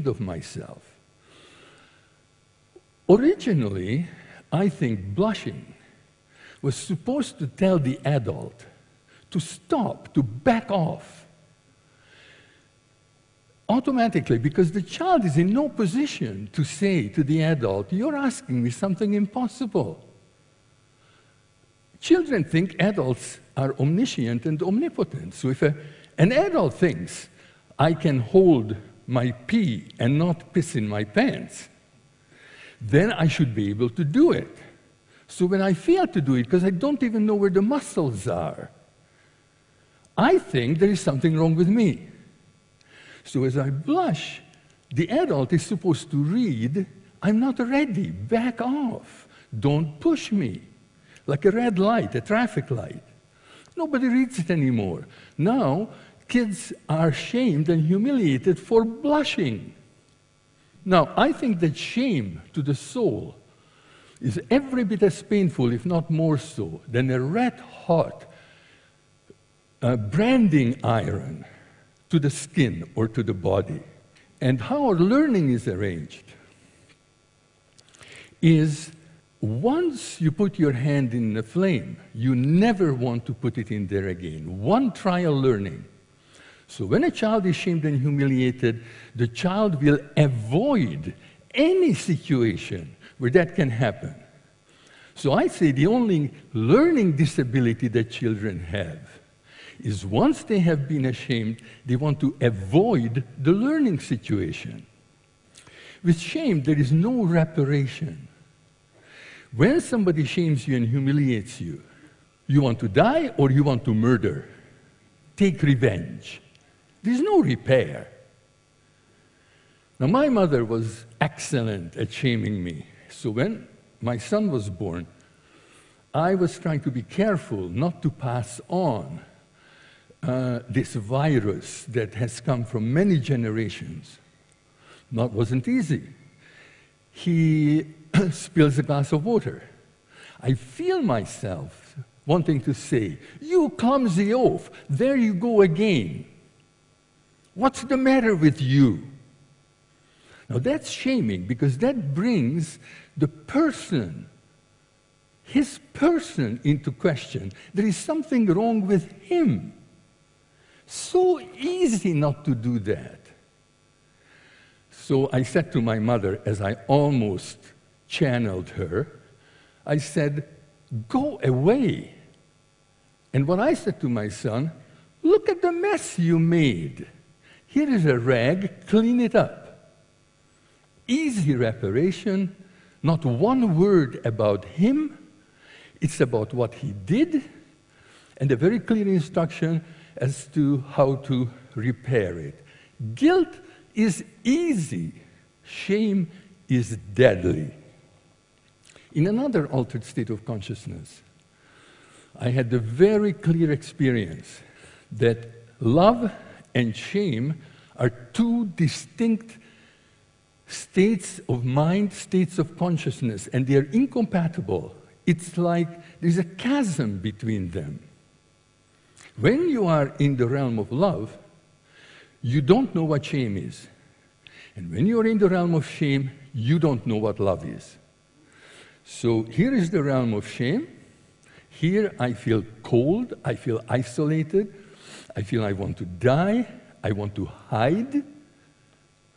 of myself. Originally, I think blushing was supposed to tell the adult to stop, to back off. Automatically, because the child is in no position to say to the adult, "You're asking me something impossible." Children think adults are omniscient and omnipotent. So if an adult thinks, "I can hold my pee and not piss in my pants," then I should be able to do it. So when I fail to do it, because I don't even know where the muscles are, I think there is something wrong with me. So as I blush, the adult is supposed to read, "I'm not ready, back off, don't push me." Like a red light, a traffic light. Nobody reads it anymore. Now, kids are shamed and humiliated for blushing. Now, I think that shame to the soul is every bit as painful, if not more so, than a red-hot branding iron to the skin or to the body. And how our learning is arranged is once you put your hand in the flame, you never want to put it in there again. One trial learning. So when a child is shamed and humiliated, the child will avoid any situation where that can happen. So I say the only learning disability that children have is once they have been ashamed, they want to avoid the learning situation. With shame, there is no reparation. When somebody shames you and humiliates you, you want to die or you want to murder. Take revenge. There's no repair. Now, my mother was excellent at shaming me. So when my son was born, I was trying to be careful not to pass on this virus that has come from many generations. That wasn't easy. He spills a glass of water. I feel myself wanting to say, "You clumsy oaf, there you go again. What's the matter with you?" Now that's shaming, because that brings the person, his person, into question. There is something wrong with him. So easy not to do that. So I said to my mother, as I almost channeled her, I said, "Go away." And what I said to my son, "Look at the mess you made. Here is a rag, clean it up." Easy reparation, not one word about him. It's about what he did, and a very clear instruction as to how to repair it. Guilt is easy. Shame is deadly. In another altered state of consciousness, I had the very clear experience that love and shame are two distinct states of mind, states of consciousness, and they are incompatible. It's like there's a chasm between them. When you are in the realm of love, you don't know what shame is. And when you are in the realm of shame, you don't know what love is. So here is the realm of shame. Here I feel cold, I feel isolated, I feel I want to die, I want to hide,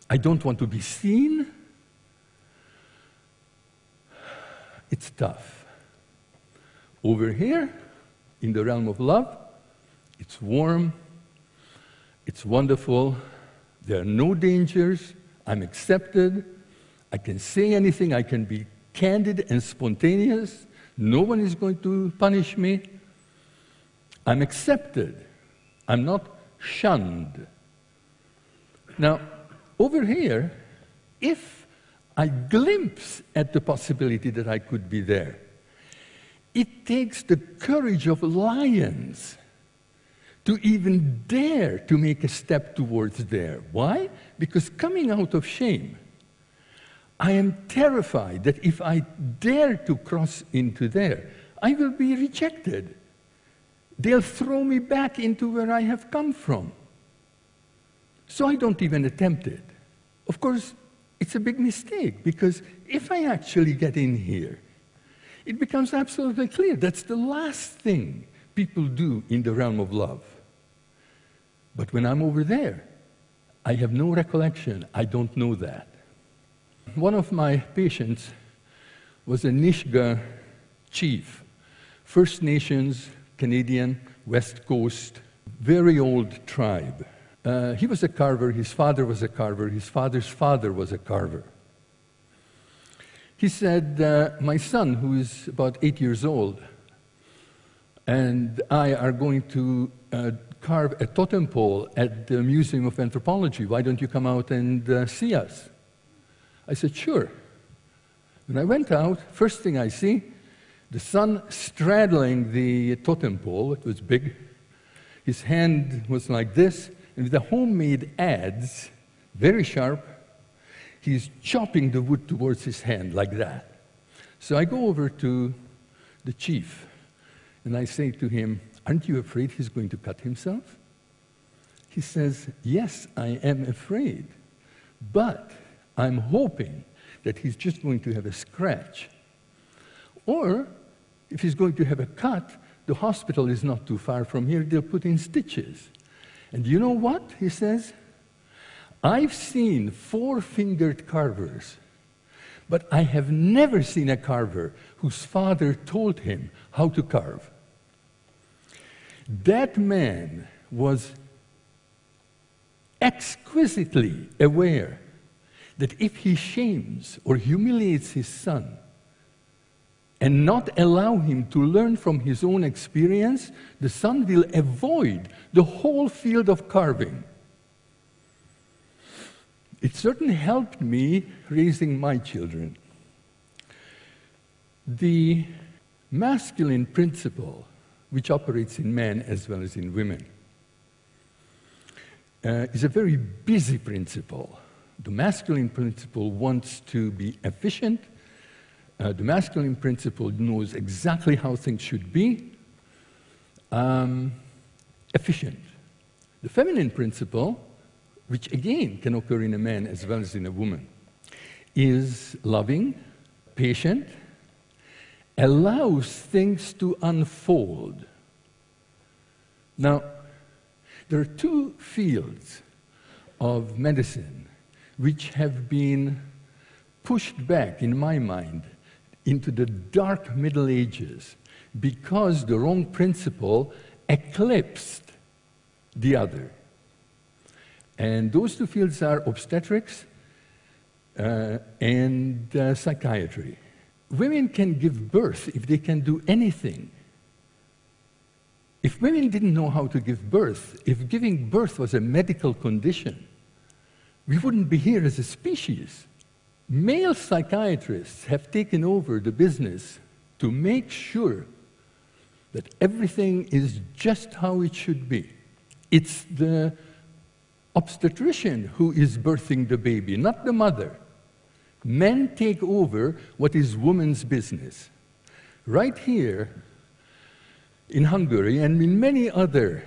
I don't want to be seen. It's tough. Over here, in the realm of love, it's warm, it's wonderful, there are no dangers, I'm accepted, I can say anything, I can be candid and spontaneous, no one is going to punish me. I'm accepted, I'm not shunned. Now, over here, if I glimpse at the possibility that I could be there, it takes the courage of lions to even dare to make a step towards there. Why? Because coming out of shame, I am terrified that if I dare to cross into there, I will be rejected. They'll throw me back into where I have come from. So I don't even attempt it. Of course, it's a big mistake, because if I actually get in here, it becomes absolutely clear that's the last thing people do in the realm of love. But when I'm over there, I have no recollection. I don't know that. One of my patients was a Nisga'a chief, First Nations, Canadian, West Coast, very old tribe. He was a carver, his father was a carver, his father's father was a carver. He said, my son, who is about 8 years old, and I are going to carve a totem pole at the Museum of Anthropology. Why don't you come out and see us? I said, sure. When I went out, first thing I see, the son straddling the totem pole. It was big. His hand was like this, and with the homemade adze, very sharp, he's chopping the wood towards his hand like that. So I go over to the chief, and I say to him, aren't you afraid he's going to cut himself? He says, yes, I am afraid, but I'm hoping that he's just going to have a scratch. Or, if he's going to have a cut, the hospital is not too far from here, they'll put in stitches. And you know what, he says? I've seen four-fingered carvers, but I have never seen a carver whose father told him how to carve. That man was exquisitely aware that if he shames or humiliates his son and not allow him to learn from his own experience, the son will avoid the whole field of carving. It certainly helped me raising my children. The masculine principle, which operates in men as well as in women, is a very busy principle. The masculine principle wants to be efficient. The masculine principle knows exactly how things should be. Efficient. The feminine principle, which again can occur in a man as well as in a woman, is loving, patient, allows things to unfold. Now, there are two fields of medicine which have been pushed back, in my mind, into the dark Middle Ages because the wrong principle eclipsed the other. And those two fields are obstetrics and psychiatry. Women can give birth if they can do anything. If women didn't know how to give birth, if giving birth was a medical condition, we wouldn't be here as a species. Male psychiatrists have taken over the business to make sure that everything is just how it should be. It's the obstetrician who is birthing the baby, not the mother. Men take over what is woman's business. Right here in Hungary and in many other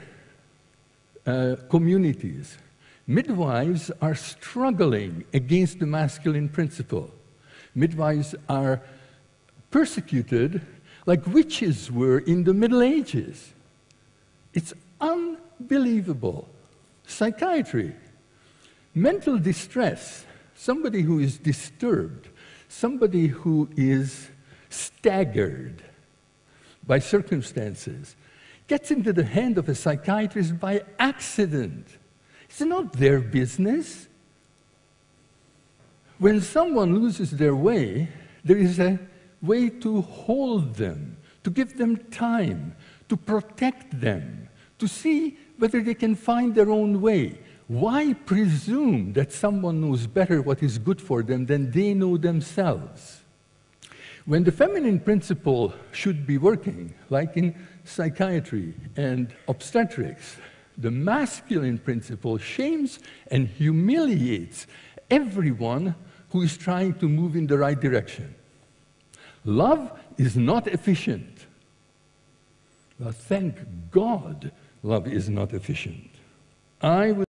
communities, midwives are struggling against the masculine principle. Midwives are persecuted like witches were in the Middle Ages. It's unbelievable. Psychiatry, mental distress, somebody who is disturbed, somebody who is staggered by circumstances, gets into the hand of a psychiatrist by accident. It's not their business. When someone loses their way, there is a way to hold them, to give them time, to protect them, to see whether they can find their own way. Why presume that someone knows better what is good for them than they know themselves? When the feminine principle should be working, like in psychiatry and obstetrics, the masculine principle shames and humiliates everyone who is trying to move in the right direction. Love is not efficient. Well, thank God love is not efficient. I would